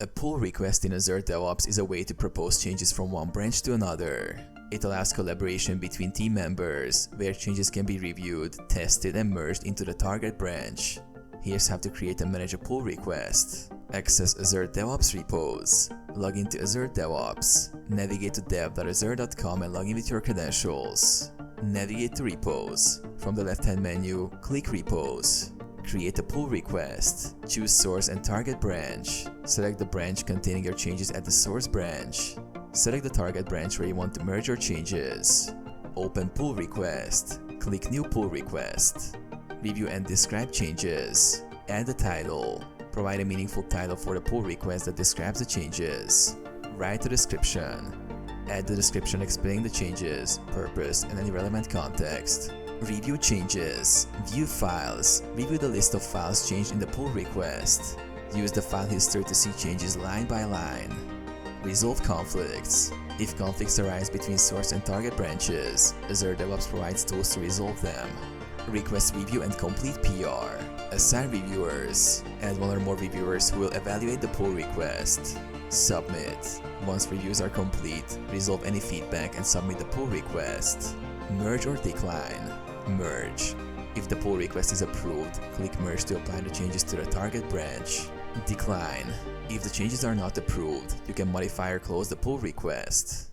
A pull request in Azure DevOps is a way to propose changes from one branch to another. It allows collaboration between team members, where changes can be reviewed, tested, and merged into the target branch. Here's how to create and manage a pull request. Access Azure DevOps repos. Log into Azure DevOps. Navigate to dev.azure.com and log in with your credentials. Navigate to Repos. From the left-hand menu, click Repos. Create a pull request. Choose source and target branch. Select the branch containing your changes at the source branch. Select the target branch where you want to merge your changes. Open pull request. Click New pull request. Review and describe changes. Add the title. Provide a meaningful title for the pull request that describes the changes. Write a description. Add the description explaining the changes, purpose, and any relevant context. Review changes. View files. Review the list of files changed in the pull request. Use the file history to see changes line by line. Resolve conflicts. If conflicts arise between source and target branches, Azure DevOps provides tools to resolve them. Request review and complete PR. Assign reviewers. Add one or more reviewers who will evaluate the pull request. Submit. Once reviews are complete, resolve any feedback and submit the pull request. Merge or decline. Merge. If the pull request is approved, click Merge to apply the changes to the target branch. Decline. If the changes are not approved, you can modify or close the pull request.